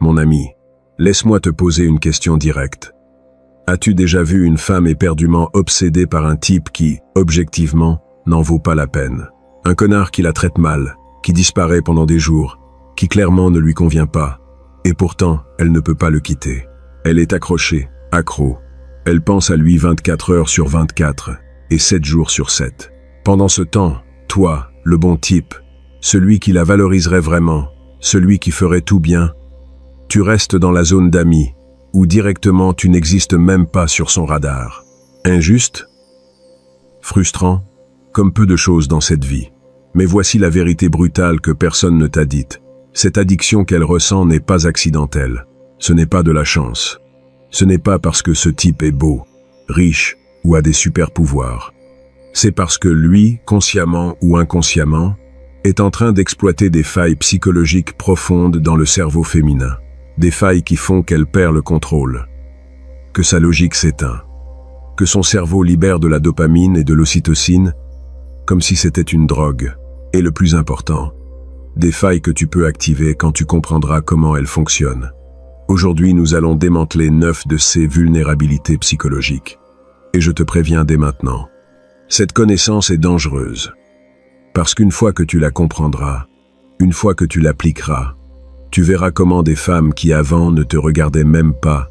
Mon ami, laisse-moi te poser une question directe. As-tu déjà vu une femme éperdument obsédée par un type qui, objectivement, n'en vaut pas la peine? Un connard qui la traite mal, qui disparaît pendant des jours, qui clairement ne lui convient pas, et pourtant, elle ne peut pas le quitter. Elle est accrochée, accro. Elle pense à lui 24 heures sur 24, et 7 jours sur 7. Pendant ce temps, toi, le bon type, celui qui la valoriserait vraiment, celui qui ferait tout bien, tu restes dans la zone d'amis, où directement tu n'existes même pas sur son radar. Injuste? Frustrant? Comme peu de choses dans cette vie. Mais voici la vérité brutale que personne ne t'a dite. Cette addiction qu'elle ressent n'est pas accidentelle. Ce n'est pas de la chance. Ce n'est pas parce que ce type est beau, riche ou a des super pouvoirs. C'est parce que lui, consciemment ou inconsciemment, est en train d'exploiter des failles psychologiques profondes dans le cerveau féminin. Des failles qui font qu'elle perd le contrôle. Que sa logique s'éteint. Que son cerveau libère de la dopamine et de l'ocytocine, comme si c'était une drogue. Et le plus important, des failles que tu peux activer quand tu comprendras comment elles fonctionnent. Aujourd'hui, nous allons démanteler 9 de ces vulnérabilités psychologiques. Et je te préviens dès maintenant, cette connaissance est dangereuse. Parce qu'une fois que tu la comprendras, une fois que tu l'appliqueras, tu verras comment des femmes qui avant ne te regardaient même pas,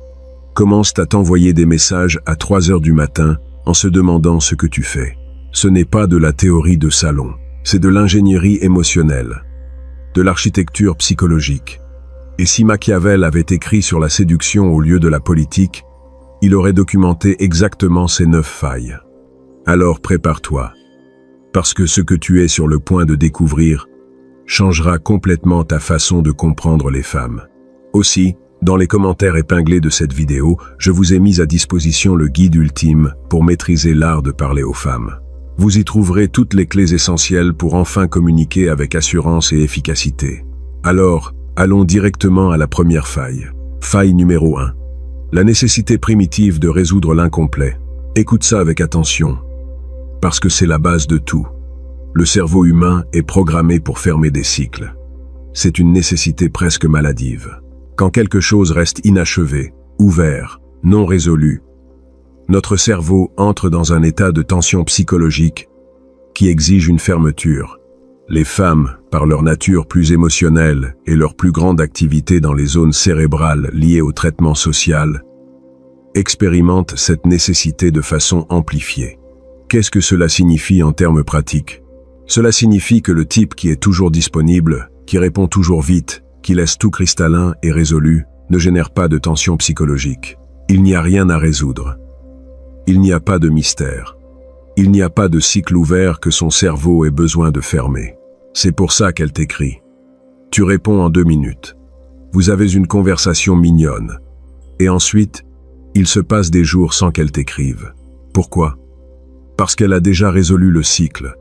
commencent à t'envoyer des messages à 3 heures du matin en se demandant ce que tu fais. Ce n'est pas de la théorie de salon, c'est de l'ingénierie émotionnelle, de l'architecture psychologique. Et si Machiavel avait écrit sur la séduction au lieu de la politique, il aurait documenté exactement ces 9 failles. Alors prépare-toi, parce que ce que tu es sur le point de découvrir changera complètement ta façon de comprendre les femmes. Aussi, dans les commentaires épinglés de cette vidéo, je vous ai mis à disposition le guide ultime pour maîtriser l'art de parler aux femmes. Vous y trouverez toutes les clés essentielles pour enfin communiquer avec assurance et efficacité. Alors, allons directement à la première faille. Faille numéro 1. La nécessité primitive de résoudre l'incomplet. Écoute ça avec attention, parce que c'est la base de tout. Le cerveau humain est programmé pour fermer des cycles. C'est une nécessité presque maladive. Quand quelque chose reste inachevé, ouvert, non résolu, notre cerveau entre dans un état de tension psychologique qui exige une fermeture. Les femmes, par leur nature plus émotionnelle et leur plus grande activité dans les zones cérébrales liées au traitement social, expérimentent cette nécessité de façon amplifiée. Qu'est-ce que cela signifie en termes pratiques? Cela signifie que le type qui est toujours disponible, qui répond toujours vite, qui laisse tout cristallin et résolu, ne génère pas de tension psychologique. Il n'y a rien à résoudre. Il n'y a pas de mystère. Il n'y a pas de cycle ouvert que son cerveau ait besoin de fermer. C'est pour ça qu'elle t'écrit. Tu réponds en 2 minutes. Vous avez une conversation mignonne. Et ensuite, il se passe des jours sans qu'elle t'écrive. Pourquoi? Parce qu'elle a déjà résolu le cycle.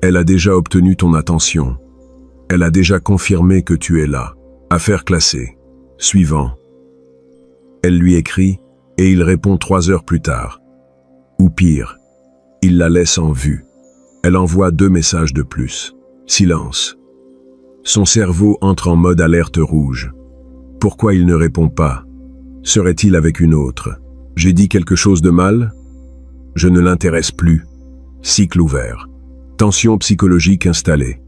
Elle a déjà obtenu ton attention. Elle a déjà confirmé que tu es là. Affaire classée. Suivant. Elle lui écrit, et il répond 3 heures plus tard. Ou pire, il la laisse en vue. Elle envoie 2 messages de plus. Silence. Son cerveau entre en mode alerte rouge. Pourquoi il ne répond pas? Serait-il avec une autre? J'ai dit quelque chose de mal? Je ne l'intéresse plus. Cycle ouvert. Tension psychologique installée.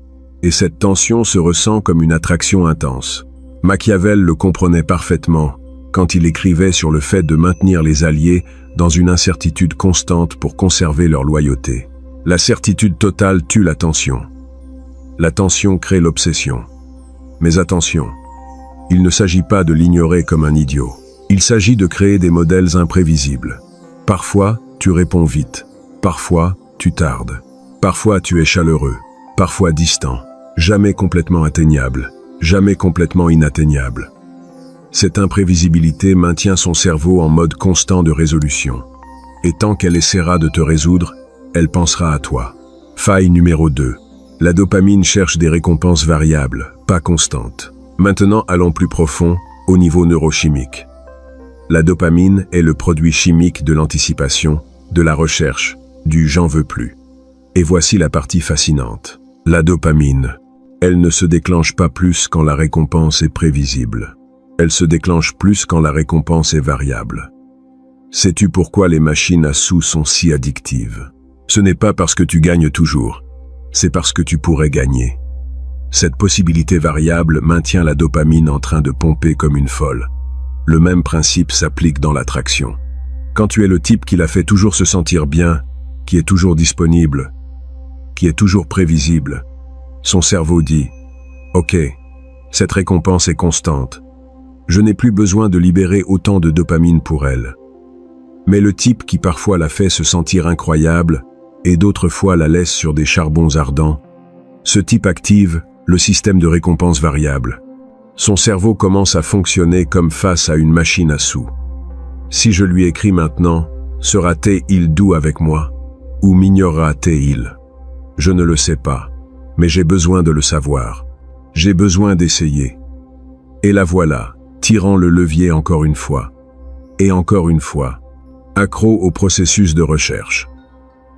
Et cette tension se ressent comme une attraction intense. Machiavel le comprenait parfaitement quand il écrivait sur le fait de maintenir les alliés dans une incertitude constante pour conserver leur loyauté. La certitude totale tue la tension. La tension crée l'obsession. Mais attention, il ne s'agit pas de l'ignorer comme un idiot. Il s'agit de créer des modèles imprévisibles. Parfois, tu réponds vite. Parfois, tu tardes. Parfois, tu es chaleureux. Parfois distant. Jamais complètement atteignable. Jamais complètement inatteignable. Cette imprévisibilité maintient son cerveau en mode constant de résolution. Et tant qu'elle essaiera de te résoudre, elle pensera à toi. Faille numéro 2. La dopamine cherche des récompenses variables, pas constantes. Maintenant, allons plus profond, au niveau neurochimique. La dopamine est le produit chimique de l'anticipation, de la recherche, du « j'en veux plus ». Et voici la partie fascinante. La dopamine, elle ne se déclenche pas plus quand la récompense est prévisible. Elle se déclenche plus quand la récompense est variable. Sais-tu pourquoi les machines à sous sont si addictives? Ce n'est pas parce que tu gagnes toujours, c'est parce que tu pourrais gagner. Cette possibilité variable maintient la dopamine en train de pomper comme une folle. Le même principe s'applique dans l'attraction. Quand tu es le type qui la fait toujours se sentir bien, qui est toujours disponible, qui est toujours prévisible, son cerveau dit « Ok, cette récompense est constante. Je n'ai plus besoin de libérer autant de dopamine pour elle. » Mais le type qui parfois la fait se sentir incroyable et d'autres fois la laisse sur des charbons ardents, ce type active le système de récompense variable. Son cerveau commence à fonctionner comme face à une machine à sous. Si je lui écris maintenant, sera-t-il doux avec moi, ou m'ignorera-t-il? Je ne le sais pas, mais j'ai besoin de le savoir. J'ai besoin d'essayer. Et la voilà, tirant le levier encore une fois. Et encore une fois. Accro au processus de recherche.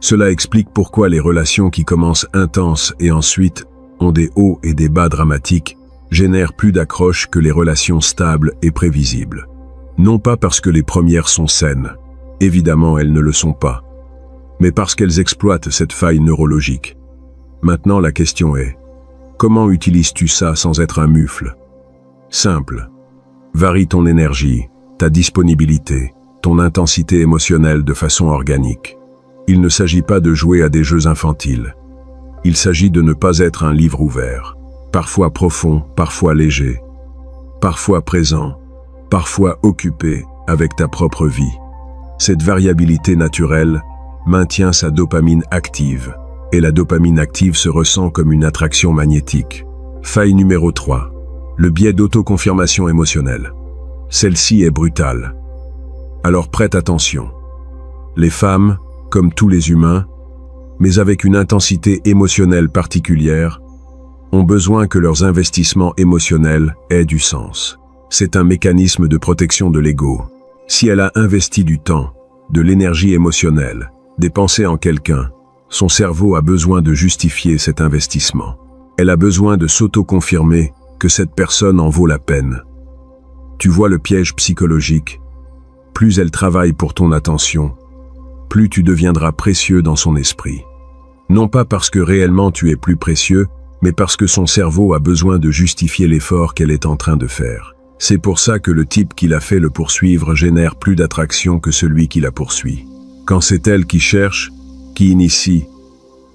Cela explique pourquoi les relations qui commencent intenses et ensuite ont des hauts et des bas dramatiques génèrent plus d'accroche que les relations stables et prévisibles. Non pas parce que les premières sont saines, évidemment elles ne le sont pas, mais parce qu'elles exploitent cette faille neurologique. Maintenant la question est, comment utilises-tu ça sans être un mufle? Simple. Varie ton énergie, ta disponibilité, ton intensité émotionnelle de façon organique. Il ne s'agit pas de jouer à des jeux infantiles. Il s'agit de ne pas être un livre ouvert, parfois profond, parfois léger, parfois présent, parfois occupé avec ta propre vie. Cette variabilité naturelle maintient sa dopamine active, et la dopamine active se ressent comme une attraction magnétique. Faille numéro 3. Le biais d'autoconfirmation émotionnelle. Celle-ci est brutale. Alors prête attention. Les femmes, comme tous les humains, mais avec une intensité émotionnelle particulière, ont besoin que leurs investissements émotionnels aient du sens. C'est un mécanisme de protection de l'ego. Si elle a investi du temps, de l'énergie émotionnelle, des pensées en quelqu'un, son cerveau a besoin de justifier cet investissement. Elle a besoin de s'auto-confirmer que cette personne en vaut la peine. Tu vois le piège psychologique? Plus elle travaille pour ton attention, plus tu deviendras précieux dans son esprit. Non pas parce que réellement tu es plus précieux, mais parce que son cerveau a besoin de justifier l'effort qu'elle est en train de faire. C'est pour ça que le type qui l'a fait le poursuivre génère plus d'attraction que celui qui la poursuit. Quand c'est elle qui cherche, qui initie,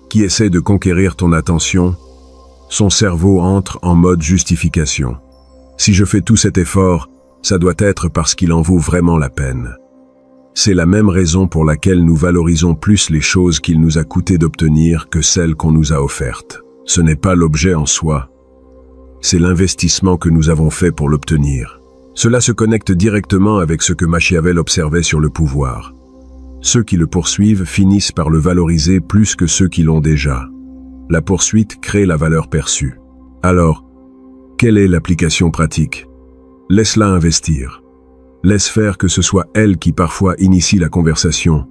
qui essaie de conquérir ton attention, son cerveau entre en mode justification. Si je fais tout cet effort, ça doit être parce qu'il en vaut vraiment la peine. C'est la même raison pour laquelle nous valorisons plus les choses qu'il nous a coûté d'obtenir que celles qu'on nous a offertes. Ce n'est pas l'objet en soi, c'est l'investissement que nous avons fait pour l'obtenir. Cela se connecte directement avec ce que Machiavel observait sur le pouvoir. Ceux qui le poursuivent finissent par le valoriser plus que ceux qui l'ont déjà. La poursuite crée la valeur perçue. Alors, quelle est l'application pratique? Laisse-la investir. Laisse faire que ce soit elle qui parfois initie la conversation,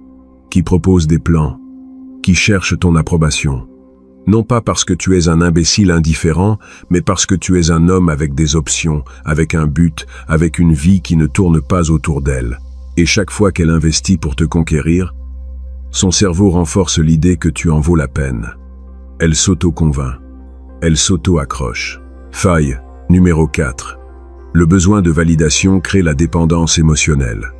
qui propose des plans, qui cherche ton approbation. Non pas parce que tu es un imbécile indifférent, mais parce que tu es un homme avec des options, avec un but, avec une vie qui ne tourne pas autour d'elle. Et chaque fois qu'elle investit pour te conquérir, son cerveau renforce l'idée que tu en vaux la peine. Elle s'auto-convainc. Elle s'auto-accroche. Faille numéro 4. Le besoin de validation crée la dépendance émotionnelle.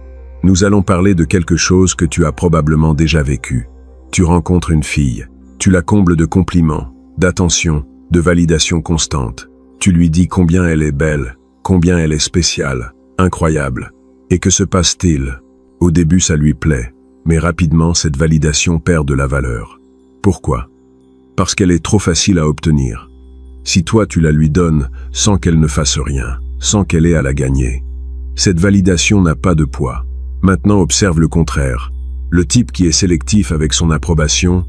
Nous allons parler de quelque chose que tu as probablement déjà vécu. Tu rencontres une fille. Tu la combles de compliments, d'attention, de validation constante. Tu lui dis combien elle est belle, combien elle est spéciale, incroyable. Et que se passe-t-il? Au début, ça lui plaît, mais rapidement, cette validation perd de la valeur. Pourquoi? Parce qu'elle est trop facile à obtenir. Si toi, tu la lui donnes sans qu'elle ne fasse rien, sans qu'elle ait à la gagner, cette validation n'a pas de poids. Maintenant, observe le contraire. Le type qui est sélectif avec son approbation,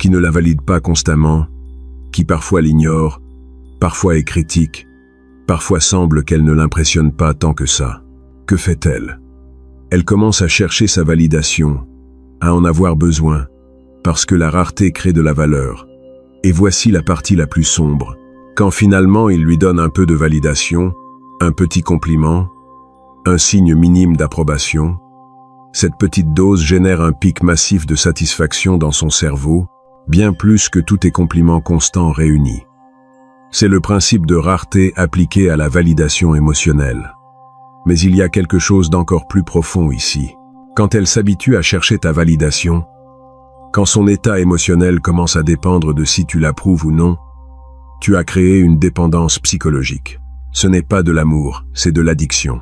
qui ne la valide pas constamment, qui parfois l'ignore, parfois est critique, parfois semble qu'elle ne l'impressionne pas tant que ça. Que fait-elle? Elle commence à chercher sa validation, à en avoir besoin, parce que la rareté crée de la valeur. Et voici la partie la plus sombre. Quand finalement il lui donne un peu de validation, Un petit compliment, un signe minime d'approbation. Cette petite dose génère un pic massif de satisfaction dans son cerveau, bien plus que tous tes compliments constants réunis. C'est le principe de rareté appliqué à la validation émotionnelle. Mais il y a quelque chose d'encore plus profond ici. Quand elle s'habitue à chercher ta validation, quand son état émotionnel commence à dépendre de si tu l'approuves ou non, tu as créé une dépendance psychologique. Ce n'est pas de l'amour, c'est de l'addiction.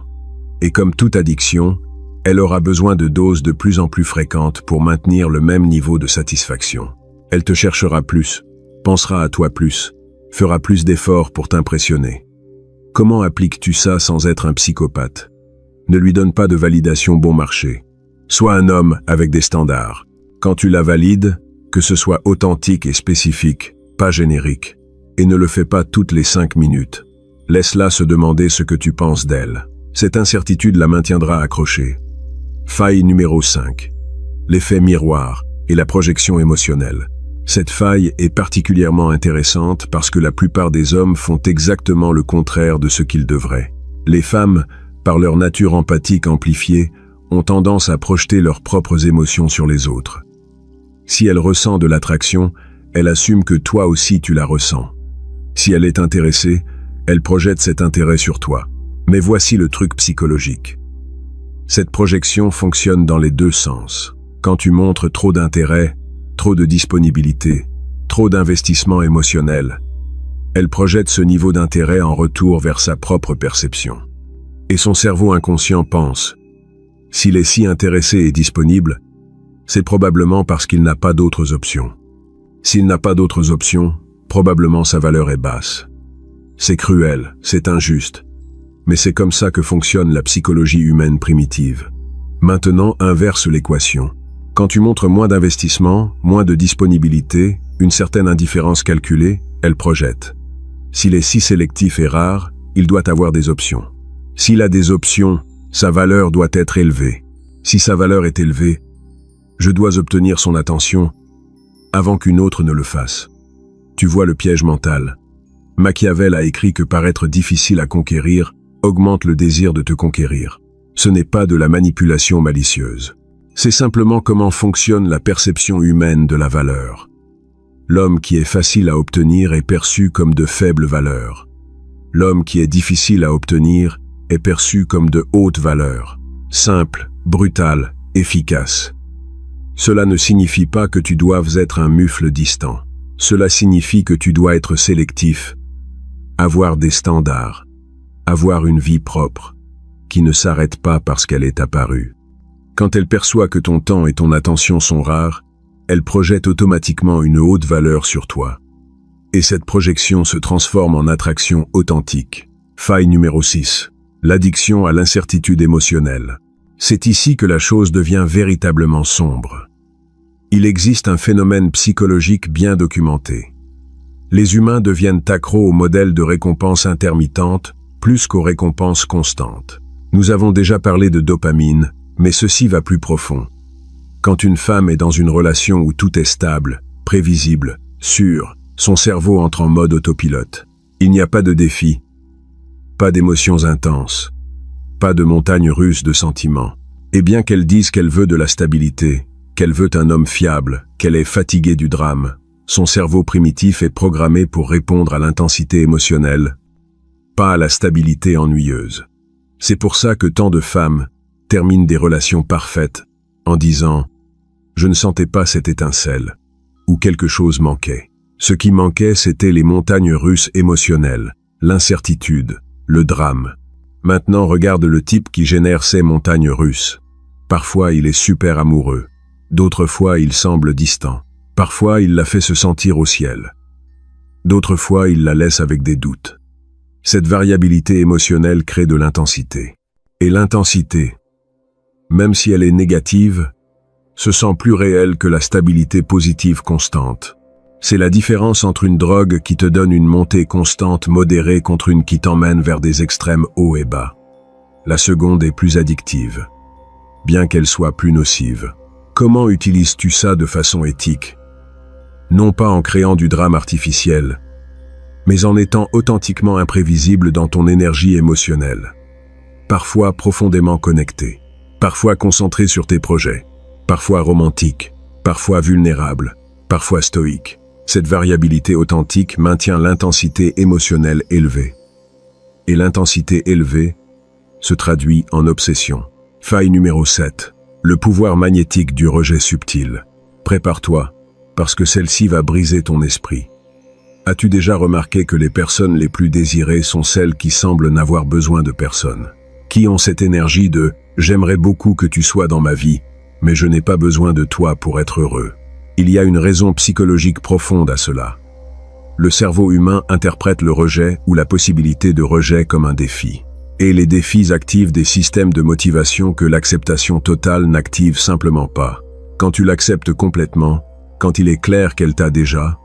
Et comme toute addiction, elle aura besoin de doses de plus en plus fréquentes pour maintenir le même niveau de satisfaction. Elle te cherchera plus, pensera à toi plus, fera plus d'efforts pour t'impressionner. Comment appliques-tu ça sans être un psychopathe? Ne lui donne pas de validation bon marché. Sois un homme avec des standards. Quand tu la valides, que ce soit authentique et spécifique, pas générique. Et ne le fais pas toutes les 5 minutes. Laisse-la se demander ce que tu penses d'elle. Cette incertitude la maintiendra accrochée. Faille numéro 5. L'effet miroir et la projection émotionnelle. Cette faille est particulièrement intéressante parce que la plupart des hommes font exactement le contraire de ce qu'ils devraient. Les femmes, par leur nature empathique amplifiée, ont tendance à projeter leurs propres émotions sur les autres. Si elle ressent de l'attraction, elle assume que toi aussi tu la ressens. Si elle est intéressée, elle projette cet intérêt sur toi. Mais voici le truc psychologique. Cette projection fonctionne dans les deux sens. Quand tu montres trop d'intérêt, trop de disponibilité, trop d'investissement émotionnel, elle projette ce niveau d'intérêt en retour vers sa propre perception. Et son cerveau inconscient pense, s'il est si intéressé et disponible, c'est probablement parce qu'il n'a pas d'autres options. S'il n'a pas d'autres options, probablement sa valeur est basse. C'est cruel, c'est injuste, mais c'est comme ça que fonctionne la psychologie humaine primitive. Maintenant, inverse l'équation. Quand tu montres moins d'investissement, moins de disponibilité, une certaine indifférence calculée, elle projette. S'il est si sélectif et rare, il doit avoir des options. S'il a des options, sa valeur doit être élevée. Si sa valeur est élevée, je dois obtenir son attention avant qu'une autre ne le fasse. Tu vois le piège mental. Machiavel a écrit que paraître difficile à conquérir augmente le désir de te conquérir. Ce n'est pas de la manipulation malicieuse. C'est simplement comment fonctionne la perception humaine de la valeur. L'homme qui est facile à obtenir est perçu comme de faible valeur. L'homme qui est difficile à obtenir est perçu comme de haute valeur. Simple, brutal, efficace. Cela ne signifie pas que tu doives être un mufle distant. Cela signifie que tu dois être sélectif, avoir des standards, avoir une vie propre, qui ne s'arrête pas parce qu'elle est apparue. Quand elle perçoit que ton temps et ton attention sont rares, elle projette automatiquement une haute valeur sur toi. Et cette projection se transforme en attraction authentique. Faille numéro 6. L'addiction à l'incertitude émotionnelle. C'est ici que la chose devient véritablement sombre. Il existe un phénomène psychologique bien documenté. Les humains deviennent accros au modèle de récompense intermittente plus qu'aux récompenses constantes. Nous avons déjà parlé de dopamine, mais ceci va plus profond. Quand une femme est dans une relation où tout est stable, prévisible, sûr, son cerveau entre en mode autopilote. Il n'y a pas de défi, pas d'émotions intenses, pas de montagne russe de sentiments. Et bien qu'elle dise qu'elle veut de la stabilité, qu'elle veut un homme fiable, qu'elle est fatiguée du drame, son cerveau primitif est programmé pour répondre à l'intensité émotionnelle, pas à la stabilité ennuyeuse. C'est pour ça que tant de femmes terminent des relations parfaites en disant « Je ne sentais pas cette étincelle » ou quelque chose manquait. Ce qui manquait, c'était les montagnes russes émotionnelles, l'incertitude, le drame. Maintenant, regarde le type qui génère ces montagnes russes. Parfois, il est super amoureux. D'autres fois, il semble distant. Parfois, il la fait se sentir au ciel. D'autres fois, il la laisse avec des doutes. Cette variabilité émotionnelle crée de l'intensité. Et l'intensité, même si elle est négative, se sent plus réelle que la stabilité positive constante. C'est la différence entre une drogue qui te donne une montée constante modérée contre une qui t'emmène vers des extrêmes hauts et bas. La seconde est plus addictive, bien qu'elle soit plus nocive. Comment utilises-tu ça de façon éthique? Non pas en créant du drame artificiel, mais en étant authentiquement imprévisible dans ton énergie émotionnelle. Parfois profondément connecté, parfois concentré sur tes projets, parfois romantique, parfois vulnérable, parfois stoïque. Cette variabilité authentique maintient l'intensité émotionnelle élevée. Et l'intensité élevée se traduit en obsession. Faille numéro 7. Le pouvoir magnétique du rejet subtil. Prépare-toi, parce que celle-ci va briser ton esprit. As-tu déjà remarqué que les personnes les plus désirées sont celles qui semblent n'avoir besoin de personne? Qui ont cette énergie de « j'aimerais beaucoup que tu sois dans ma vie, mais je n'ai pas besoin de toi pour être heureux ». Il y a une raison psychologique profonde à cela. Le cerveau humain interprète le rejet ou la possibilité de rejet comme un défi. Et les défis activent des systèmes de motivation que l'acceptation totale n'active simplement pas. Quand tu l'acceptes complètement, quand il est clair qu'elle t'a déjà,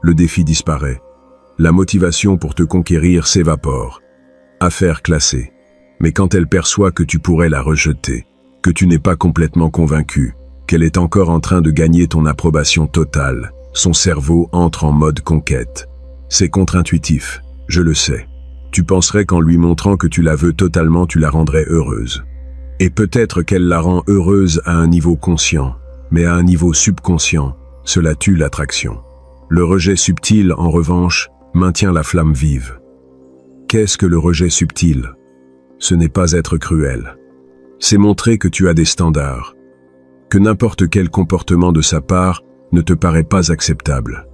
le défi disparaît. La motivation pour te conquérir s'évapore. Affaire classée. Mais quand elle perçoit que tu pourrais la rejeter, que tu n'es pas complètement convaincu, qu'elle est encore en train de gagner ton approbation totale, son cerveau entre en mode conquête. C'est contre-intuitif, je le sais. Tu penserais qu'en lui montrant que tu la veux totalement, tu la rendrais heureuse. Et peut-être qu'elle la rend heureuse à un niveau conscient, mais à un niveau subconscient, cela tue l'attraction. Le rejet subtil, en revanche, maintient la flamme vive. Qu'est-ce que le rejet subtil? Ce n'est pas être cruel. C'est montrer que tu as des standards, que n'importe quel comportement de sa part ne te paraît pas acceptable,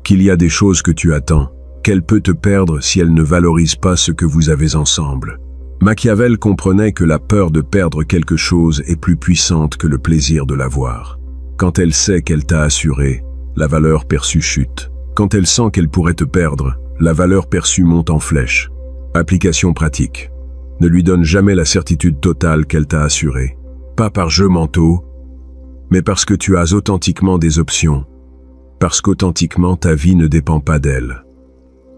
qu'il y a des choses que tu attends, qu'elle peut te perdre si elle ne valorise pas ce que vous avez ensemble. Machiavel comprenait que la peur de perdre quelque chose est plus puissante que le plaisir de l'avoir. Quand elle sait qu'elle t'a assuré, la valeur perçue chute. Quand elle sent qu'elle pourrait te perdre, la valeur perçue monte en flèche. Application pratique. Ne lui donne jamais la certitude totale qu'elle t'a assurée. Pas par jeu mentaux, mais parce que tu as authentiquement des options. Parce qu'authentiquement ta vie ne dépend pas d'elle.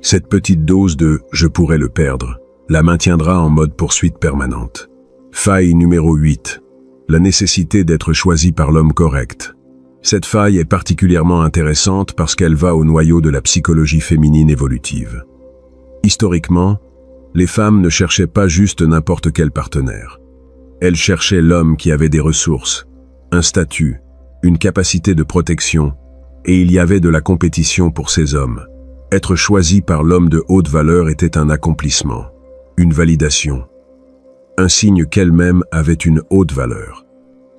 Cette petite dose de « je pourrais le perdre » la maintiendra en mode poursuite permanente. Faille numéro 8. La nécessité d'être choisi par l'homme correct. Cette faille est particulièrement intéressante parce qu'elle va au noyau de la psychologie féminine évolutive. Historiquement, les femmes ne cherchaient pas juste n'importe quel partenaire. Elles cherchaient l'homme qui avait des ressources, un statut, une capacité de protection, et il y avait de la compétition pour ces hommes. Être choisi par l'homme de haute valeur était un accomplissement, une validation, un signe qu'elle-même avait une haute valeur.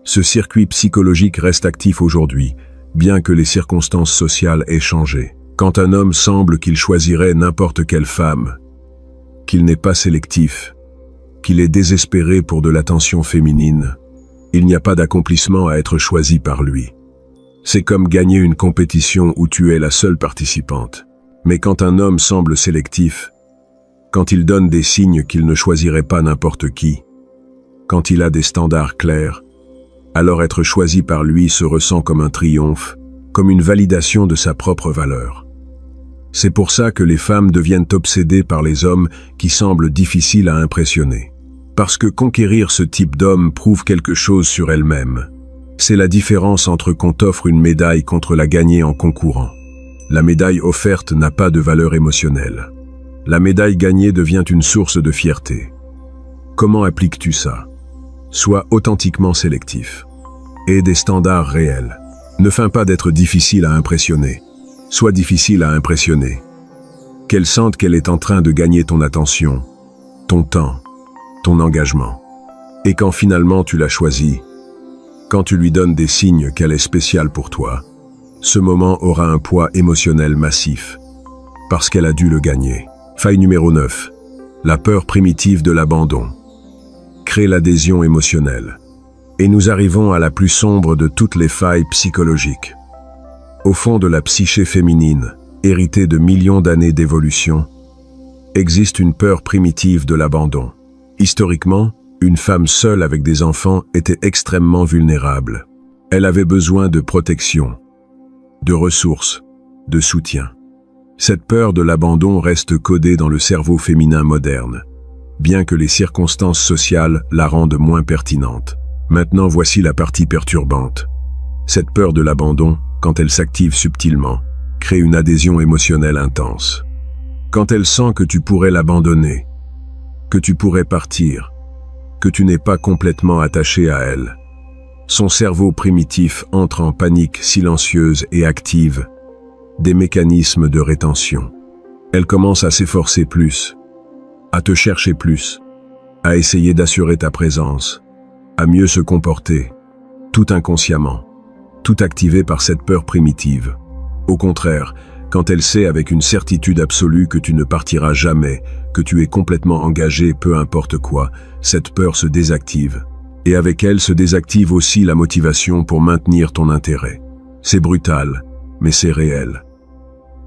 Ce circuit psychologique reste actif aujourd'hui, bien que les circonstances sociales aient changé. Quand un homme semble qu'il choisirait n'importe quelle femme, qu'il n'est pas sélectif, qu'il est désespéré pour de l'attention féminine, il n'y a pas d'accomplissement à être choisi par lui. C'est comme gagner une compétition où tu es la seule participante. Mais quand un homme semble sélectif, quand il donne des signes qu'il ne choisirait pas n'importe qui, quand il a des standards clairs, alors être choisi par lui se ressent comme un triomphe, comme une validation de sa propre valeur. C'est pour ça que les femmes deviennent obsédées par les hommes qui semblent difficiles à impressionner. Parce que conquérir ce type d'homme prouve quelque chose sur elle-même. C'est la différence entre qu'on t'offre une médaille contre la gagner en concourant. La médaille offerte n'a pas de valeur émotionnelle. La médaille gagnée devient une source de fierté. Comment appliques-tu ça? Sois authentiquement sélectif. Aie des standards réels. Ne feins pas d'être difficile à impressionner. Sois difficile à impressionner. Qu'elle sente qu'elle est en train de gagner ton attention, ton temps, ton engagement. Et quand finalement tu l'as choisie, quand tu lui donnes des signes qu'elle est spéciale pour toi, ce moment aura un poids émotionnel massif, parce qu'elle a dû le gagner. Faille numéro 9. La peur primitive de l'abandon. Crée l'adhésion émotionnelle. Et nous arrivons à la plus sombre de toutes les failles psychologiques. Au fond de la psyché féminine, héritée de millions d'années d'évolution, existe une peur primitive de l'abandon. Historiquement, une femme seule avec des enfants était extrêmement vulnérable. Elle avait besoin de protection, de ressources, de soutien. Cette peur de l'abandon reste codée dans le cerveau féminin moderne, bien que les circonstances sociales la rendent moins pertinente. Maintenant, voici la partie perturbante. Cette peur de l'abandon, quand elle s'active subtilement, crée une adhésion émotionnelle intense. Quand elle sent que tu pourrais l'abandonner, que tu pourrais partir, que tu n'es pas complètement attaché à elle, son cerveau primitif entre en panique silencieuse et active des mécanismes de rétention. Elle commence à s'efforcer plus, à te chercher plus, à essayer d'assurer ta présence, à mieux se comporter, tout inconsciemment, tout activé par cette peur primitive. Au contraire, quand elle sait avec une certitude absolue que tu ne partiras jamais, que tu es complètement engagé peu importe quoi, cette peur se désactive. Et avec elle se désactive aussi la motivation pour maintenir ton intérêt. C'est brutal, mais c'est réel.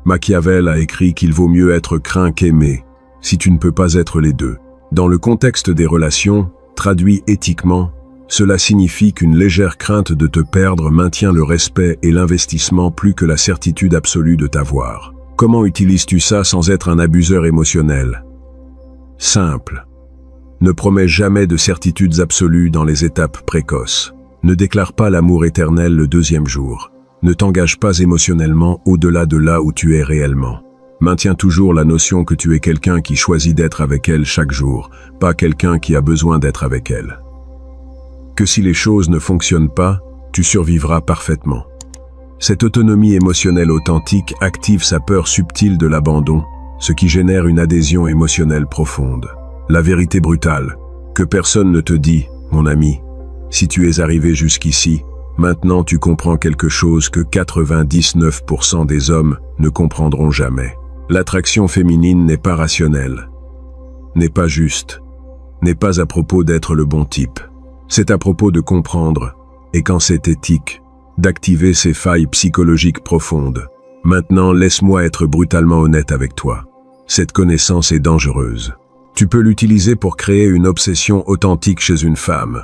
Machiavel a écrit qu'il vaut mieux être craint qu'aimé, si tu ne peux pas être les deux. Dans le contexte des relations, traduit éthiquement, cela signifie qu'une légère crainte de te perdre maintient le respect et l'investissement plus que la certitude absolue de t'avoir. Comment utilises-tu ça sans être un abuseur émotionnel? Simple. Ne promets jamais de certitudes absolues dans les étapes précoces. Ne déclare pas l'amour éternel le deuxième jour. Ne t'engage pas émotionnellement au-delà de là où tu es réellement. Maintiens toujours la notion que tu es quelqu'un qui choisit d'être avec elle chaque jour, pas quelqu'un qui a besoin d'être avec elle. Que si les choses ne fonctionnent pas, tu survivras parfaitement. Cette autonomie émotionnelle authentique active sa peur subtile de l'abandon, ce qui génère une adhésion émotionnelle profonde. La vérité brutale, que personne ne te dit, mon ami, si tu es arrivé jusqu'ici, maintenant tu comprends quelque chose que 99% des hommes ne comprendront jamais. L'attraction féminine n'est pas rationnelle, n'est pas juste, n'est pas à propos d'être le bon type. C'est à propos de comprendre, et quand c'est éthique, d'activer ces failles psychologiques profondes. Maintenant, laisse-moi être brutalement honnête avec toi. Cette connaissance est dangereuse. Tu peux l'utiliser pour créer une obsession authentique chez une femme,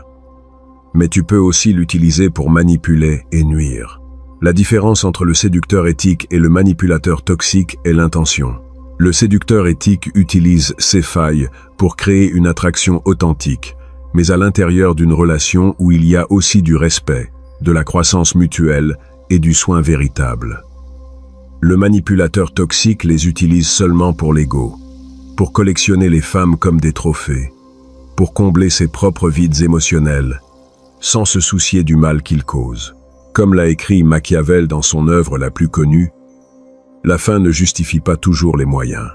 mais tu peux aussi l'utiliser pour manipuler et nuire. La différence entre le séducteur éthique et le manipulateur toxique est l'intention. Le séducteur éthique utilise ses failles pour créer une attraction authentique, mais à l'intérieur d'une relation où il y a aussi du respect, de la croissance mutuelle et du soin véritable. Le manipulateur toxique les utilise seulement pour l'ego, pour collectionner les femmes comme des trophées, pour combler ses propres vides émotionnels, sans se soucier du mal qu'ils causent. Comme l'a écrit Machiavel dans son œuvre la plus connue, la fin ne justifie pas toujours les moyens,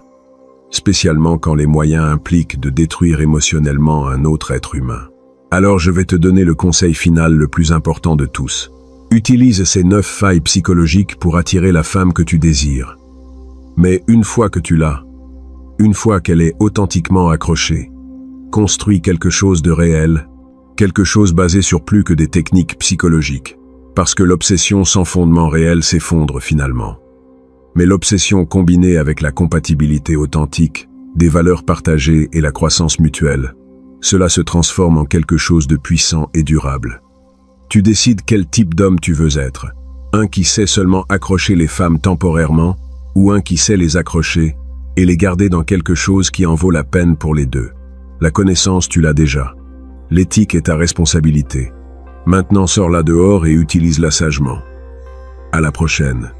spécialement quand les moyens impliquent de détruire émotionnellement un autre être humain. Alors je vais te donner le conseil final le plus important de tous. Utilise ces 9 failles psychologiques pour attirer la femme que tu désires. Mais une fois que tu l'as, une fois qu'elle est authentiquement accrochée, construis quelque chose de réel, quelque chose basé sur plus que des techniques psychologiques, parce que l'obsession sans fondement réel s'effondre finalement. Mais l'obsession combinée avec la compatibilité authentique, des valeurs partagées et la croissance mutuelle, cela se transforme en quelque chose de puissant et durable. Tu décides quel type d'homme tu veux être, un qui sait seulement accrocher les femmes temporairement, ou un qui sait les accrocher et les garder dans quelque chose qui en vaut la peine pour les deux. La connaissance, tu l'as déjà. L'éthique est ta responsabilité. Maintenant sors-la dehors et utilise-la sagement. À la prochaine.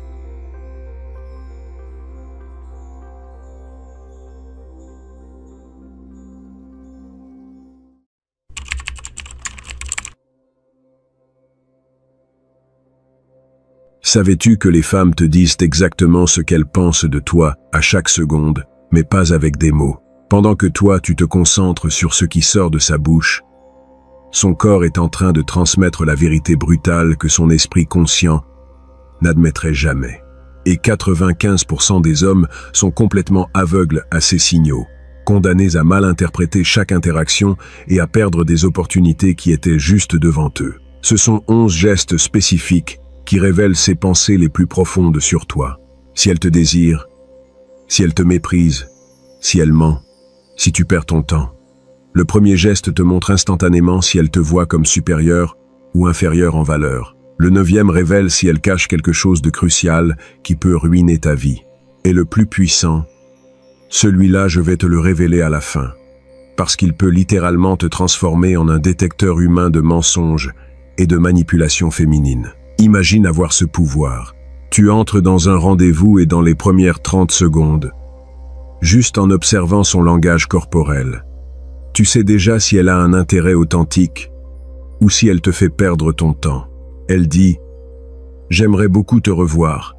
Savais-tu que les femmes te disent exactement ce qu'elles pensent de toi à chaque seconde, mais pas avec des mots? Pendant que toi, tu te concentres sur ce qui sort de sa bouche, son corps est en train de transmettre la vérité brutale que son esprit conscient n'admettrait jamais. Et 95% des hommes sont complètement aveugles à ces signaux, condamnés à mal interpréter chaque interaction et à perdre des opportunités qui étaient juste devant eux. Ce sont 11 gestes spécifiques qui révèlent ses pensées les plus profondes sur toi. Si elle te désire, si elle te méprise, si elle ment, si tu perds ton temps. Le premier geste te montre instantanément si elle te voit comme supérieur ou inférieur en valeur. Le 9e révèle si elle cache quelque chose de crucial qui peut ruiner ta vie. Et le plus puissant, celui-là je vais te le révéler à la fin, parce qu'il peut littéralement te transformer en un détecteur humain de mensonges et de manipulation féminine. Imagine avoir ce pouvoir. Tu entres dans un rendez-vous et dans les premières 30 secondes, juste en observant son langage corporel. Tu sais déjà si elle a un intérêt authentique ou si elle te fait perdre ton temps. Elle dit « J'aimerais beaucoup te revoir »,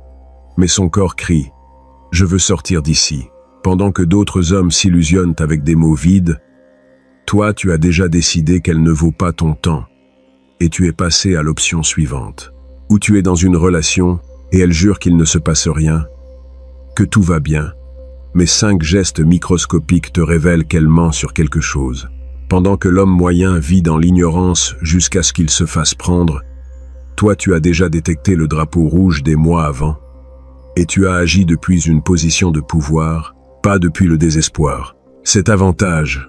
mais son corps crie « Je veux sortir d'ici ». Pendant que d'autres hommes s'illusionnent avec des mots vides, toi tu as déjà décidé qu'elle ne vaut pas ton temps et tu es passé à l'option suivante. Ou tu es dans une relation et elle jure qu'il ne se passe rien, que tout va bien, mais 5 gestes microscopiques te révèlent qu'elle ment sur quelque chose. Pendant que l'homme moyen vit dans l'ignorance jusqu'à ce qu'il se fasse prendre, toi tu as déjà détecté le drapeau rouge des mois avant, et tu as agi depuis une position de pouvoir, pas depuis le désespoir. Cet avantage,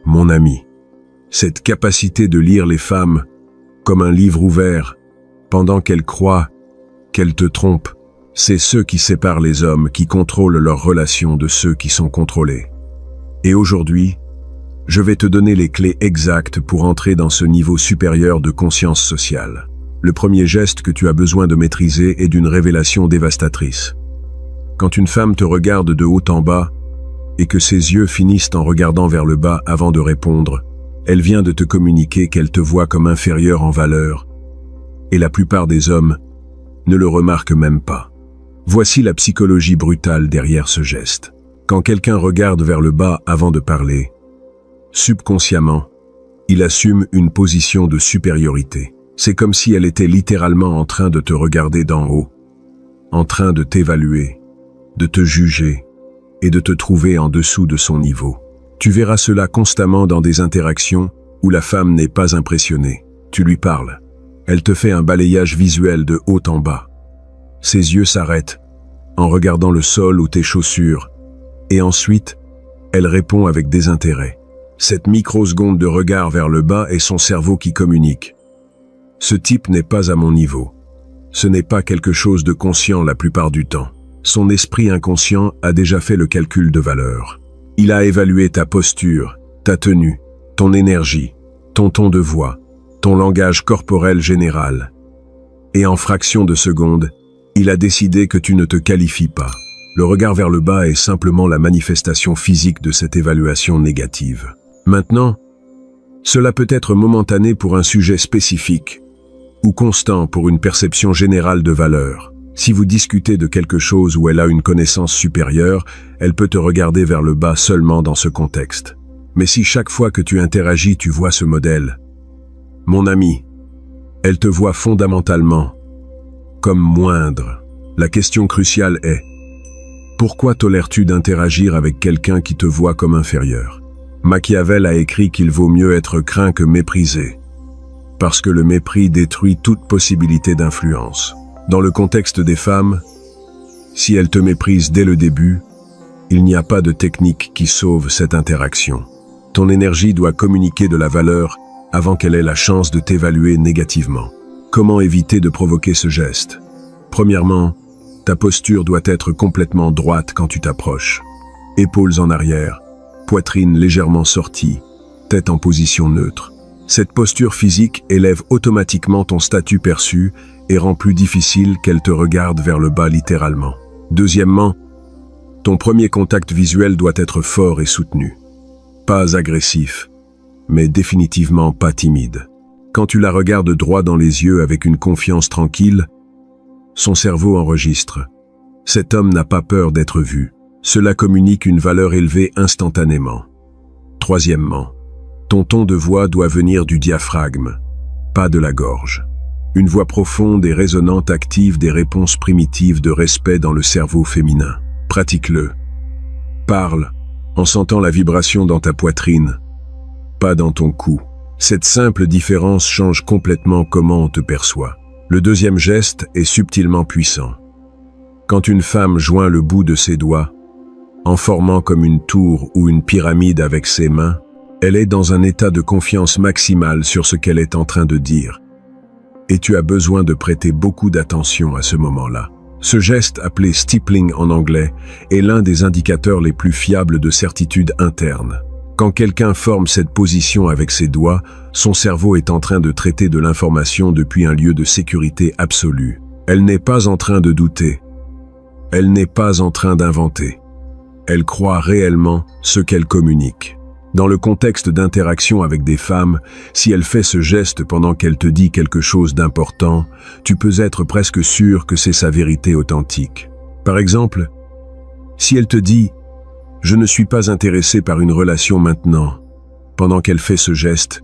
mon ami, cette capacité de lire les femmes comme un livre ouvert, pendant qu'elles croient qu'elles te trompent, c'est ceux qui séparent les hommes qui contrôlent leurs relations de ceux qui sont contrôlés. Et aujourd'hui, je vais te donner les clés exactes pour entrer dans ce niveau supérieur de conscience sociale. Le premier geste que tu as besoin de maîtriser est d'une révélation dévastatrice. Quand une femme te regarde de haut en bas et que ses yeux finissent en regardant vers le bas avant de répondre, elle vient de te communiquer qu'elle te voit comme inférieur en valeur, et la plupart des hommes ne le remarquent même pas. Voici la psychologie brutale derrière ce geste. Quand quelqu'un regarde vers le bas avant de parler, subconsciemment, il assume une position de supériorité. C'est comme si elle était littéralement en train de te regarder d'en haut, en train de t'évaluer, de te juger et de te trouver en dessous de son niveau. Tu verras cela constamment dans des interactions où la femme n'est pas impressionnée. Tu lui parles. Elle te fait un balayage visuel de haut en bas. Ses yeux s'arrêtent en regardant le sol ou tes chaussures, et ensuite, elle répond avec désintérêt. Cette microseconde de regard vers le bas est son cerveau qui communique. Ce type n'est pas à mon niveau. Ce n'est pas quelque chose de conscient la plupart du temps. Son esprit inconscient a déjà fait le calcul de valeur. Il a évalué ta posture, ta tenue, ton énergie, ton ton de voix, ton langage corporel général. Et en fraction de seconde, il a décidé que tu ne te qualifies pas. Le regard vers le bas est simplement la manifestation physique de cette évaluation négative. Maintenant, cela peut être momentané pour un sujet spécifique, ou constant pour une perception générale de valeur. Si vous discutez de quelque chose où elle a une connaissance supérieure, elle peut te regarder vers le bas seulement dans ce contexte. Mais si chaque fois que tu interagis, tu vois ce modèle, mon ami, elle te voit fondamentalement comme moindre. La question cruciale est, pourquoi tolères-tu d'interagir avec quelqu'un qui te voit comme inférieur? Machiavel a écrit qu'il vaut mieux être craint que méprisé, parce que le mépris détruit toute possibilité d'influence. Dans le contexte des femmes, si elles te méprisent dès le début, il n'y a pas de technique qui sauve cette interaction. Ton énergie doit communiquer de la valeur avant qu'elle ait la chance de t'évaluer négativement. Comment éviter de provoquer ce geste? Premièrement, ta posture doit être complètement droite quand tu t'approches. Épaules en arrière, poitrine légèrement sortie, tête en position neutre. Cette posture physique élève automatiquement ton statut perçu et rend plus difficile qu'elle te regarde vers le bas littéralement. Deuxièmement, ton premier contact visuel doit être fort et soutenu. Pas agressif, mais définitivement pas timide. Quand tu la regardes droit dans les yeux avec une confiance tranquille, son cerveau enregistre. Cet homme n'a pas peur d'être vu. Cela communique une valeur élevée instantanément. Troisièmement, ton ton de voix doit venir du diaphragme, pas de la gorge. Une voix profonde et résonante active des réponses primitives de respect dans le cerveau féminin. Pratique-le. Parle en sentant la vibration dans ta poitrine, pas dans ton cou. Cette simple différence change complètement comment on te perçoit. Le deuxième geste est subtilement puissant. Quand une femme joint le bout de ses doigts, en formant comme une tour ou une pyramide avec ses mains, elle est dans un état de confiance maximale sur ce qu'elle est en train de dire. Et tu as besoin de prêter beaucoup d'attention à ce moment-là. Ce geste, appelé stippling en anglais, est l'un des indicateurs les plus fiables de certitude interne. Quand quelqu'un forme cette position avec ses doigts, son cerveau est en train de traiter de l'information depuis un lieu de sécurité absolue. Elle n'est pas en train de douter. Elle n'est pas en train d'inventer. Elle croit réellement ce qu'elle communique. Dans le contexte d'interaction avec des femmes, si elle fait ce geste pendant qu'elle te dit quelque chose d'important, tu peux être presque sûr que c'est sa vérité authentique. Par exemple, si elle te dit « Je ne suis pas intéressé par une relation maintenant », pendant qu'elle fait ce geste,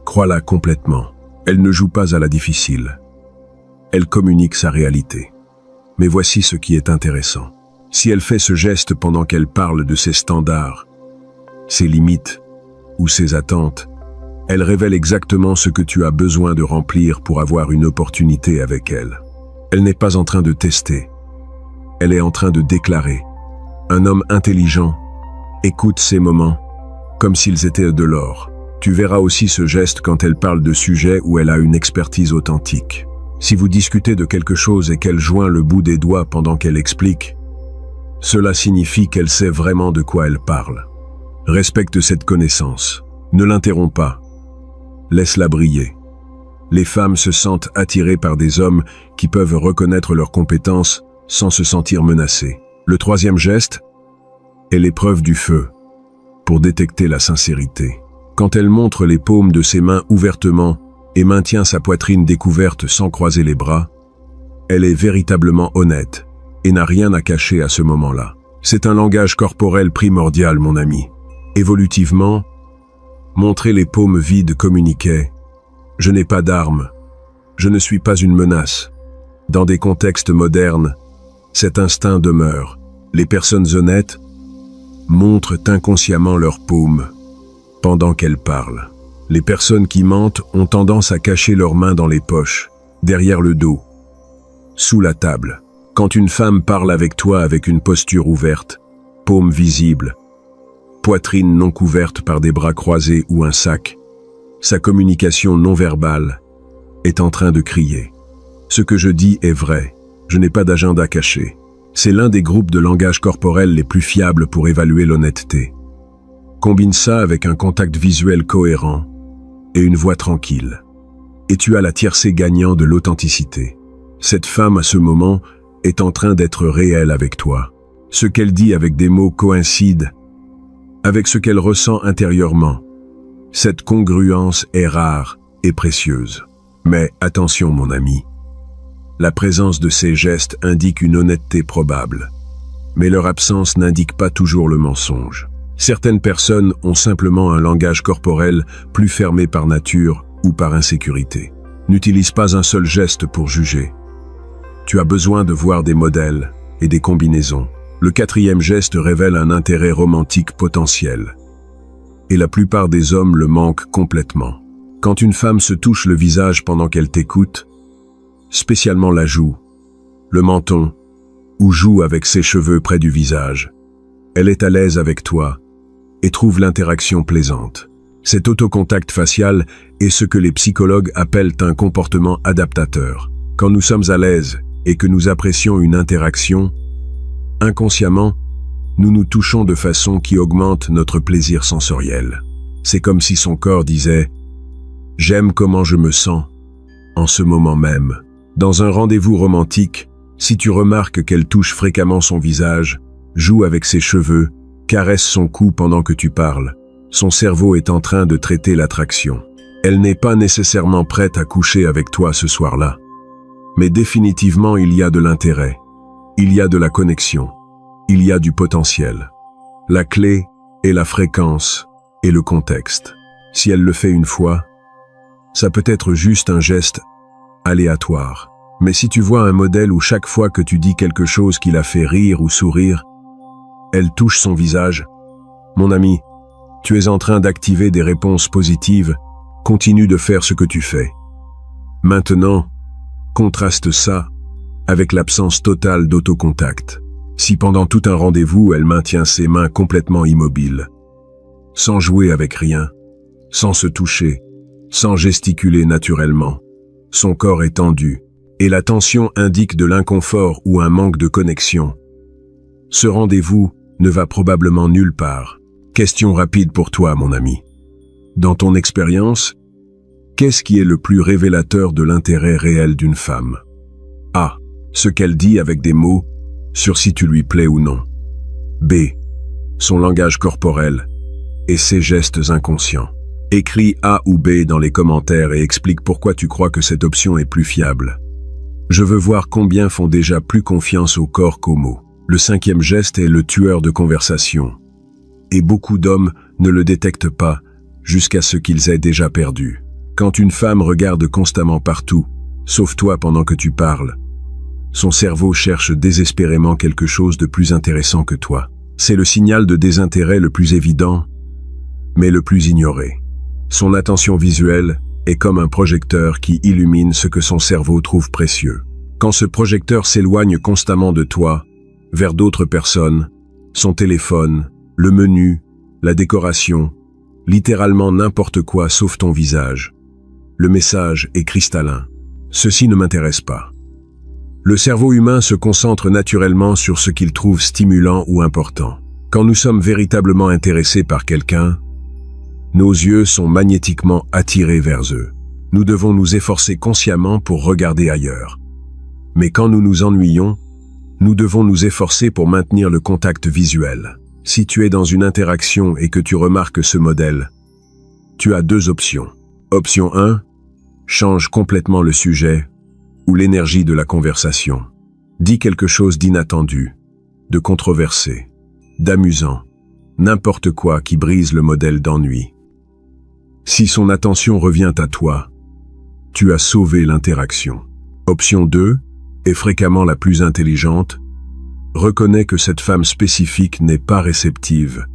crois-la complètement. Elle ne joue pas à la difficile. Elle communique sa réalité. Mais voici ce qui est intéressant. Si elle fait ce geste pendant qu'elle parle de ses standards, ses limites ou ses attentes, elle révèle exactement ce que tu as besoin de remplir pour avoir une opportunité avec elle. Elle n'est pas en train de tester. Elle est en train de déclarer. Un homme intelligent écoute ces moments comme s'ils étaient de l'or. Tu verras aussi ce geste quand elle parle de sujets où elle a une expertise authentique. Si vous discutez de quelque chose et qu'elle joint le bout des doigts pendant qu'elle explique, cela signifie qu'elle sait vraiment de quoi elle parle. Respecte cette connaissance. Ne l'interromps pas. Laisse-la briller. Les femmes se sentent attirées par des hommes qui peuvent reconnaître leurs compétences sans se sentir menacées. Le troisième geste est l'épreuve du feu, pour détecter la sincérité. Quand elle montre les paumes de ses mains ouvertement et maintient sa poitrine découverte sans croiser les bras, elle est véritablement honnête et n'a rien à cacher à ce moment-là. C'est un langage corporel primordial, mon ami. Évolutivement, montrer les paumes vides communiquait « Je n'ai pas d'armes, je ne suis pas une menace ». Dans des contextes modernes, cet instinct demeure. Les personnes honnêtes montrent inconsciemment leurs paumes pendant qu'elles parlent. Les personnes qui mentent ont tendance à cacher leurs mains dans les poches, derrière le dos, sous la table. Quand une femme parle avec toi avec une posture ouverte, paume visible, poitrine non couverte par des bras croisés ou un sac, sa communication non verbale est en train de crier. Ce que je dis est vrai, je n'ai pas d'agenda caché. C'est l'un des groupes de langage corporel les plus fiables pour évaluer l'honnêteté. Combine ça avec un contact visuel cohérent et une voix tranquille, et tu as la tiercé gagnant de l'authenticité. Cette femme, à ce moment, est en train d'être réelle avec toi. Ce qu'elle dit avec des mots coïncide avec ce qu'elle ressent intérieurement. Cette congruence est rare et précieuse. Mais attention, mon ami. La présence de ces gestes indique une honnêteté probable, mais leur absence n'indique pas toujours le mensonge. Certaines personnes ont simplement un langage corporel plus fermé par nature ou par insécurité. N'utilise pas un seul geste pour juger. Tu as besoin de voir des modèles et des combinaisons. Le quatrième geste révèle un intérêt romantique potentiel. Et la plupart des hommes le manquent complètement. Quand une femme se touche le visage pendant qu'elle t'écoute, spécialement la joue, le menton, ou joue avec ses cheveux près du visage, elle est à l'aise avec toi et trouve l'interaction plaisante. Cet autocontact facial est ce que les psychologues appellent un comportement adaptateur. Quand nous sommes à l'aise et que nous apprécions une interaction, inconsciemment, nous nous touchons de façon qui augmente notre plaisir sensoriel. C'est comme si son corps disait « J'aime comment je me sens en ce moment même ». Dans un rendez-vous romantique, si tu remarques qu'elle touche fréquemment son visage, joue avec ses cheveux, caresse son cou pendant que tu parles, son cerveau est en train de traiter l'attraction. Elle n'est pas nécessairement prête à coucher avec toi ce soir-là. Mais définitivement, il y a de l'intérêt. Il y a de la connexion. Il y a du potentiel. La clé est la fréquence et le contexte. Si elle le fait une fois, ça peut être juste un geste aléatoire. Mais si tu vois un modèle où chaque fois que tu dis quelque chose qui la fait rire ou sourire, elle touche son visage, mon ami, tu es en train d'activer des réponses positives, continue de faire ce que tu fais. Maintenant, contraste ça avec l'absence totale d'autocontact. Si pendant tout un rendez-vous, elle maintient ses mains complètement immobiles, sans jouer avec rien, sans se toucher, sans gesticuler naturellement, son corps est tendu, et la tension indique de l'inconfort ou un manque de connexion. Ce rendez-vous ne va probablement nulle part. Question rapide pour toi, mon ami. Dans ton expérience, qu'est-ce qui est le plus révélateur de l'intérêt réel d'une femme? A. Ce qu'elle dit avec des mots, sur si tu lui plais ou non. B. son langage corporel et ses gestes inconscients. Écris A ou B dans les commentaires et explique pourquoi tu crois que cette option est plus fiable. Je veux voir combien font déjà plus confiance au corps qu'aux mots. Le 5e geste est le tueur de conversation. Et beaucoup d'hommes ne le détectent pas jusqu'à ce qu'ils aient déjà perdu. Quand une femme regarde constamment partout, sauf toi pendant que tu parles, son cerveau cherche désespérément quelque chose de plus intéressant que toi. C'est le signal de désintérêt le plus évident, mais le plus ignoré. Son attention visuelle est comme un projecteur qui illumine ce que son cerveau trouve précieux. Quand ce projecteur s'éloigne constamment de toi, vers d'autres personnes, son téléphone, le menu, la décoration, littéralement n'importe quoi sauf ton visage, le message est cristallin. Ceci ne m'intéresse pas. Le cerveau humain se concentre naturellement sur ce qu'il trouve stimulant ou important. Quand nous sommes véritablement intéressés par quelqu'un, nos yeux sont magnétiquement attirés vers eux. Nous devons nous efforcer consciemment pour regarder ailleurs. Mais quand nous nous ennuyons, nous devons nous efforcer pour maintenir le contact visuel. Si tu es dans une interaction et que tu remarques ce modèle, tu as 2 options. Option 1, change complètement le sujet ou l'énergie de la conversation. Dis quelque chose d'inattendu, de controversé, d'amusant, n'importe quoi qui brise le modèle d'ennui. Si son attention revient à toi, tu as sauvé l'interaction. Option 2, est fréquemment la plus intelligente, reconnais que cette femme spécifique n'est pas réceptive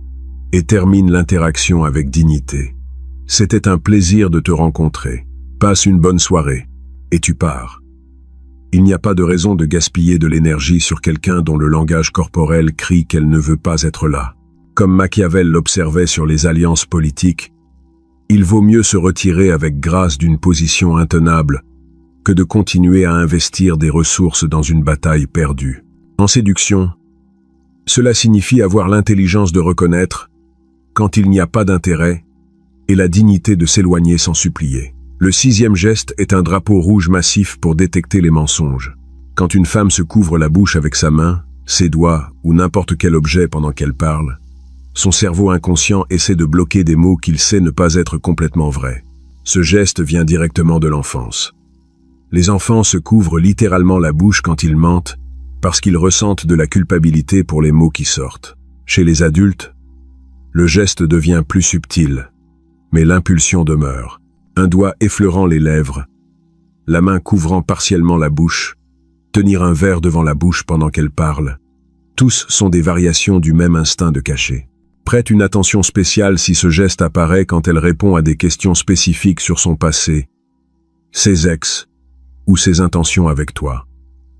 et termine l'interaction avec dignité. C'était un plaisir de te rencontrer. Passe une bonne soirée et tu pars. Il n'y a pas de raison de gaspiller de l'énergie sur quelqu'un dont le langage corporel crie qu'elle ne veut pas être là. Comme Machiavel l'observait sur les alliances politiques, il vaut mieux se retirer avec grâce d'une position intenable que de continuer à investir des ressources dans une bataille perdue. En séduction, cela signifie avoir l'intelligence de reconnaître quand il n'y a pas d'intérêt et la dignité de s'éloigner sans supplier. Le 6e geste est un drapeau rouge massif pour détecter les mensonges. Quand une femme se couvre la bouche avec sa main, ses doigts ou n'importe quel objet pendant qu'elle parle, son cerveau inconscient essaie de bloquer des mots qu'il sait ne pas être complètement vrais. Ce geste vient directement de l'enfance. Les enfants se couvrent littéralement la bouche quand ils mentent parce qu'ils ressentent de la culpabilité pour les mots qui sortent. Chez les adultes, le geste devient plus subtil, mais l'impulsion demeure. Un doigt effleurant les lèvres, la main couvrant partiellement la bouche, tenir un verre devant la bouche pendant qu'elle parle. Tous sont des variations du même instinct de cacher. Prête une attention spéciale si ce geste apparaît quand elle répond à des questions spécifiques sur son passé, ses ex ou ses intentions avec toi.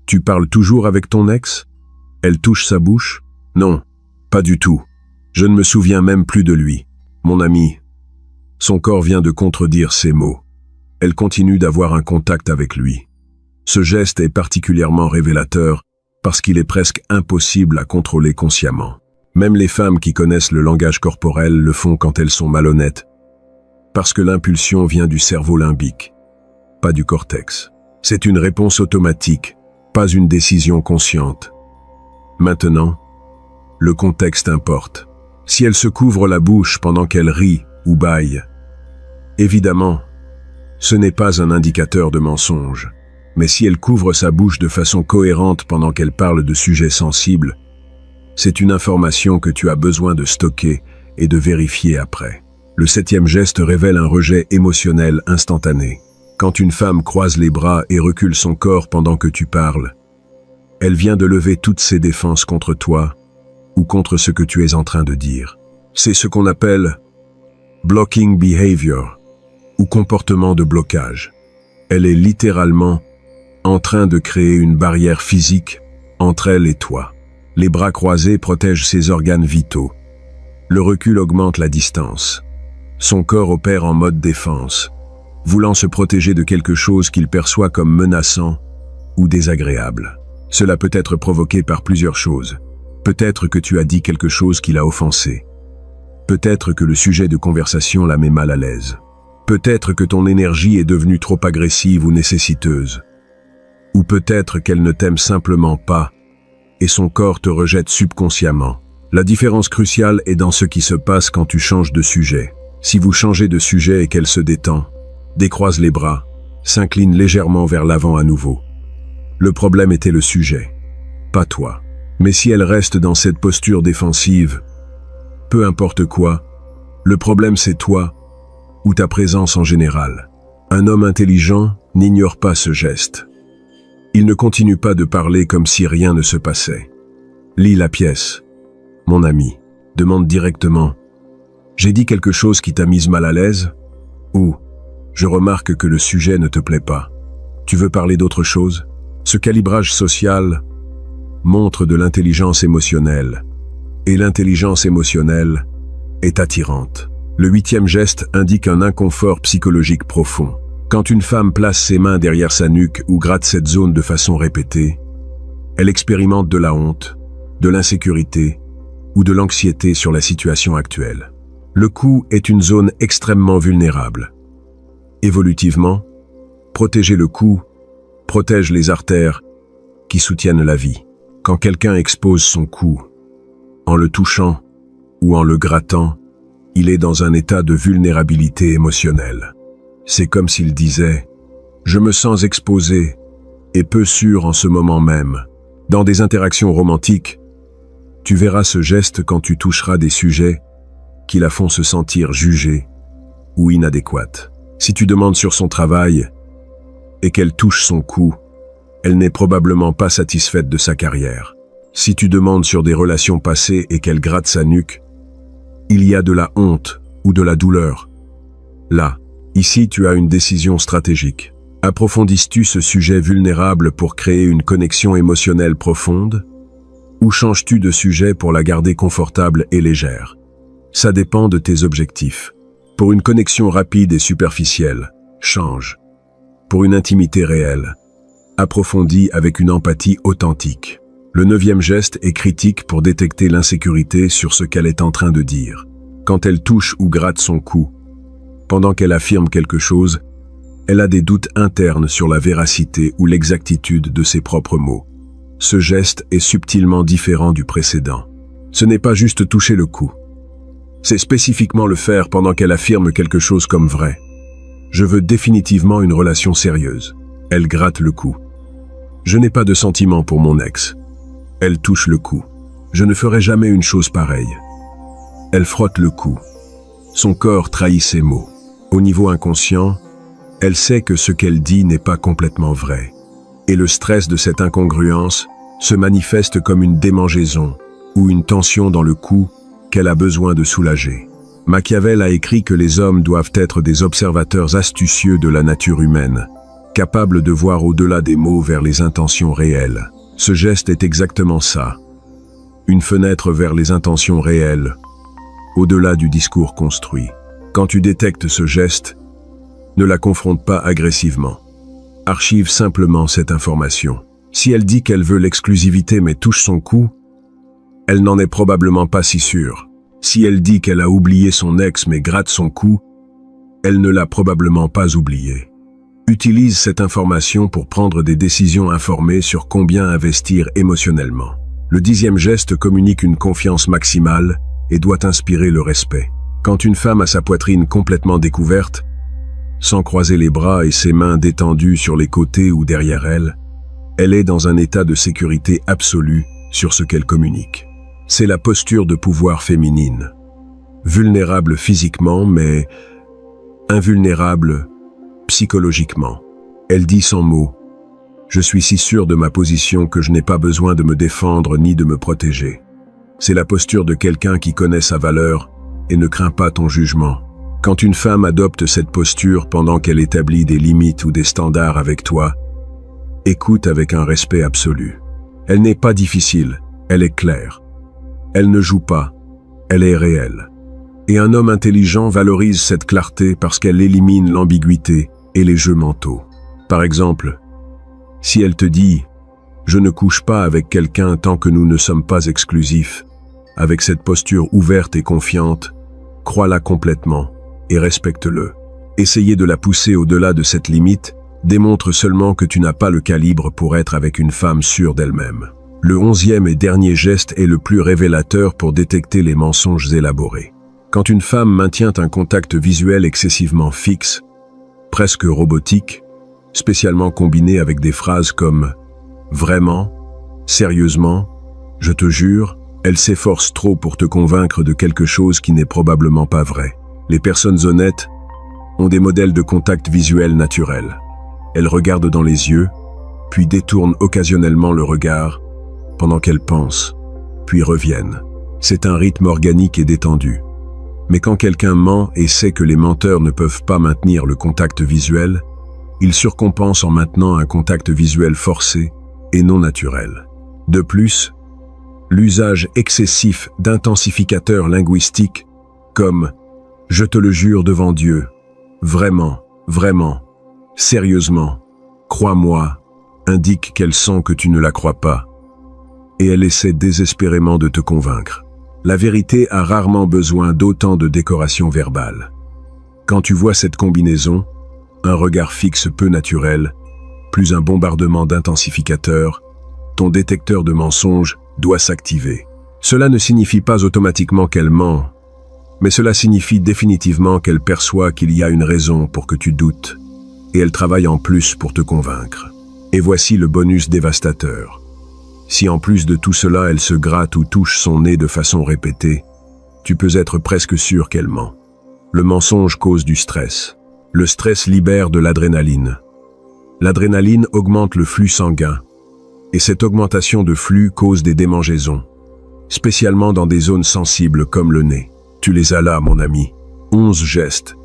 Tu parles toujours avec ton ex? Elle touche sa bouche? Non, pas du tout. Je ne me souviens même plus de lui. Mon ami. Son corps vient de contredire ces mots. Elle continue d'avoir un contact avec lui. Ce geste est particulièrement révélateur parce qu'il est presque impossible à contrôler consciemment. Même les femmes qui connaissent le langage corporel le font quand elles sont malhonnêtes, parce que l'impulsion vient du cerveau limbique, pas du cortex. C'est une réponse automatique, pas une décision consciente. Maintenant, le contexte importe. Si elle se couvre la bouche pendant qu'elle rit ou bâille, évidemment, ce n'est pas un indicateur de mensonge. Mais si elle couvre sa bouche de façon cohérente pendant qu'elle parle de sujets sensibles, c'est une information que tu as besoin de stocker et de vérifier après. Le 7e geste révèle un rejet émotionnel instantané. Quand une femme croise les bras et recule son corps pendant que tu parles, elle vient de lever toutes ses défenses contre toi ou contre ce que tu es en train de dire. C'est ce qu'on appelle blocking behavior ou comportement de blocage. Elle est littéralement en train de créer une barrière physique entre elle et toi. Les bras croisés protègent ses organes vitaux. Le recul augmente la distance. Son corps opère en mode défense, voulant se protéger de quelque chose qu'il perçoit comme menaçant ou désagréable. Cela peut être provoqué par plusieurs choses. Peut-être que tu as dit quelque chose qui l'a offensé. Peut-être que le sujet de conversation la met mal à l'aise. Peut-être que ton énergie est devenue trop agressive ou nécessiteuse. Ou peut-être qu'elle ne t'aime simplement pas et son corps te rejette subconsciemment. La différence cruciale est dans ce qui se passe quand tu changes de sujet. Si vous changez de sujet et qu'elle se détend, décroise les bras, s'incline légèrement vers l'avant à nouveau. Le problème était le sujet, pas toi. Mais si elle reste dans cette posture défensive, peu importe quoi, le problème c'est toi ou ta présence en général. Un homme intelligent n'ignore pas ce geste. Il ne continue pas de parler comme si rien ne se passait. Lis la pièce. Mon ami, demande directement. J'ai dit quelque chose qui t'a mise mal à l'aise? Ou, je remarque que le sujet ne te plaît pas. Tu veux parler d'autre chose? Ce calibrage social montre de l'intelligence émotionnelle. Et l'intelligence émotionnelle est attirante. Le 8e geste indique un inconfort psychologique profond. Quand une femme place ses mains derrière sa nuque ou gratte cette zone de façon répétée, elle expérimente de la honte, de l'insécurité ou de l'anxiété sur la situation actuelle. Le cou est une zone extrêmement vulnérable. Évolutivement, protéger le cou protège les artères qui soutiennent la vie. Quand quelqu'un expose son cou, en le touchant ou en le grattant, il est dans un état de vulnérabilité émotionnelle. C'est comme s'il disait « Je me sens exposé et peu sûr en ce moment même ». Dans des interactions romantiques, tu verras ce geste quand tu toucheras des sujets qui la font se sentir jugée ou inadéquate. Si tu demandes sur son travail et qu'elle touche son cou, elle n'est probablement pas satisfaite de sa carrière. Si tu demandes sur des relations passées et qu'elle gratte sa nuque, il y a de la honte ou de la douleur. Là, ici tu as une décision stratégique. Approfondis-tu ce sujet vulnérable pour créer une connexion émotionnelle profonde? Ou changes-tu de sujet pour la garder confortable et légère? Ça dépend de tes objectifs. Pour une connexion rapide et superficielle, change. Pour une intimité réelle, approfondis avec une empathie authentique. Le 9e geste est critique pour détecter l'insécurité sur ce qu'elle est en train de dire. Quand elle touche ou gratte son cou, pendant qu'elle affirme quelque chose, elle a des doutes internes sur la véracité ou l'exactitude de ses propres mots. Ce geste est subtilement différent du précédent. Ce n'est pas juste toucher le cou. C'est spécifiquement le faire pendant qu'elle affirme quelque chose comme vrai. Je veux définitivement une relation sérieuse. Elle gratte le cou. Je n'ai pas de sentiment pour mon ex. Elle touche le cou. Je ne ferai jamais une chose pareille. Elle frotte le cou. Son corps trahit ses mots. Au niveau inconscient, elle sait que ce qu'elle dit n'est pas complètement vrai. Et le stress de cette incongruence se manifeste comme une démangeaison ou une tension dans le cou qu'elle a besoin de soulager. Machiavel a écrit que les hommes doivent être des observateurs astucieux de la nature humaine, capables de voir au-delà des mots vers les intentions réelles. Ce geste est exactement ça. Une fenêtre vers les intentions réelles, au-delà du discours construit. Quand tu détectes ce geste, ne la confronte pas agressivement. Archive simplement cette information. Si elle dit qu'elle veut l'exclusivité mais touche son cou, elle n'en est probablement pas si sûre. Si elle dit qu'elle a oublié son ex mais gratte son cou, elle ne l'a probablement pas oublié. Utilise cette information pour prendre des décisions informées sur combien investir émotionnellement. Le 10e geste communique une confiance maximale et doit inspirer le respect. Quand une femme a sa poitrine complètement découverte, sans croiser les bras et ses mains détendues sur les côtés ou derrière elle, elle est dans un état de sécurité absolue sur ce qu'elle communique. C'est la posture de pouvoir féminine. Vulnérable physiquement, mais invulnérable psychologiquement. Elle dit sans mots « Je suis si sûre de ma position que je n'ai pas besoin de me défendre ni de me protéger. » C'est la posture de quelqu'un qui connaît sa valeur et ne craint pas ton jugement. Quand une femme adopte cette posture pendant qu'elle établit des limites ou des standards avec toi, écoute avec un respect absolu. Elle n'est pas difficile, elle est claire. Elle ne joue pas, elle est réelle. Et un homme intelligent valorise cette clarté parce qu'elle élimine l'ambiguïté et les jeux mentaux. Par exemple, si elle te dit « Je ne couche pas avec quelqu'un tant que nous ne sommes pas exclusifs », avec cette posture ouverte et confiante, crois-la complètement et respecte-le. Essayer de la pousser au-delà de cette limite démontre seulement que tu n'as pas le calibre pour être avec une femme sûre d'elle-même. Le 11e et dernier geste est le plus révélateur pour détecter les mensonges élaborés. Quand une femme maintient un contact visuel excessivement fixe, presque robotique, spécialement combiné avec des phrases comme « vraiment »,« sérieusement »,« je te jure », elle s'efforce trop pour te convaincre de quelque chose qui n'est probablement pas vrai. Les personnes honnêtes ont des modèles de contact visuel naturels. Elles regardent dans les yeux, puis détournent occasionnellement le regard, pendant qu'elles pensent, puis reviennent. C'est un rythme organique et détendu. Mais quand quelqu'un ment et sait que les menteurs ne peuvent pas maintenir le contact visuel, il surcompense en maintenant un contact visuel forcé et non naturel. De plus, l'usage excessif d'intensificateurs linguistiques comme « je te le jure devant Dieu »,« vraiment, vraiment »,« sérieusement »,« crois-moi » indique qu'elle sent que tu ne la crois pas, et elle essaie désespérément de te convaincre. La vérité a rarement besoin d'autant de décoration verbale. Quand tu vois cette combinaison, un regard fixe peu naturel, plus un bombardement d'intensificateurs, ton détecteur de mensonges doit s'activer. Cela ne signifie pas automatiquement qu'elle ment, mais cela signifie définitivement qu'elle perçoit qu'il y a une raison pour que tu doutes, et elle travaille en plus pour te convaincre. Et voici le bonus dévastateur. Si en plus de tout cela elle se gratte ou touche son nez de façon répétée, tu peux être presque sûr qu'elle ment. Le mensonge cause du stress. Le stress libère de l'adrénaline. L'adrénaline augmente le flux sanguin, et cette augmentation de flux cause des démangeaisons, spécialement dans des zones sensibles comme le nez. Tu les as là, mon ami. 11 gestes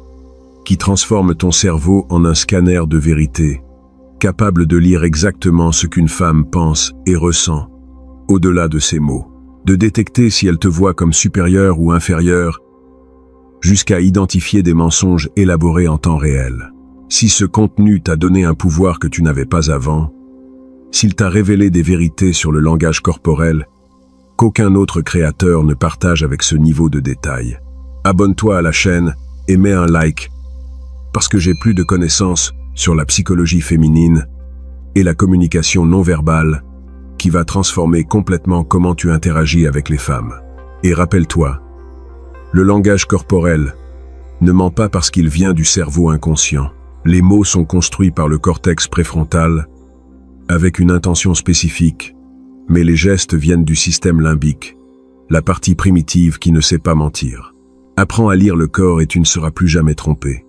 qui transforment ton cerveau en un scanner de vérité, capable de lire exactement ce qu'une femme pense et ressent, au-delà de ses mots, de détecter si elle te voit comme supérieure ou inférieure, jusqu'à identifier des mensonges élaborés en temps réel. Si ce contenu t'a donné un pouvoir que tu n'avais pas avant, s'il t'a révélé des vérités sur le langage corporel, qu'aucun autre créateur ne partage avec ce niveau de détail, abonne-toi à la chaîne et mets un like, parce que j'ai plus de connaissances sur la psychologie féminine et la communication non verbale qui va transformer complètement comment tu interagis avec les femmes. Et rappelle-toi, le langage corporel ne ment pas parce qu'il vient du cerveau inconscient. Les mots sont construits par le cortex préfrontal avec une intention spécifique, mais les gestes viennent du système limbique, la partie primitive qui ne sait pas mentir. Apprends à lire le corps et tu ne seras plus jamais trompé.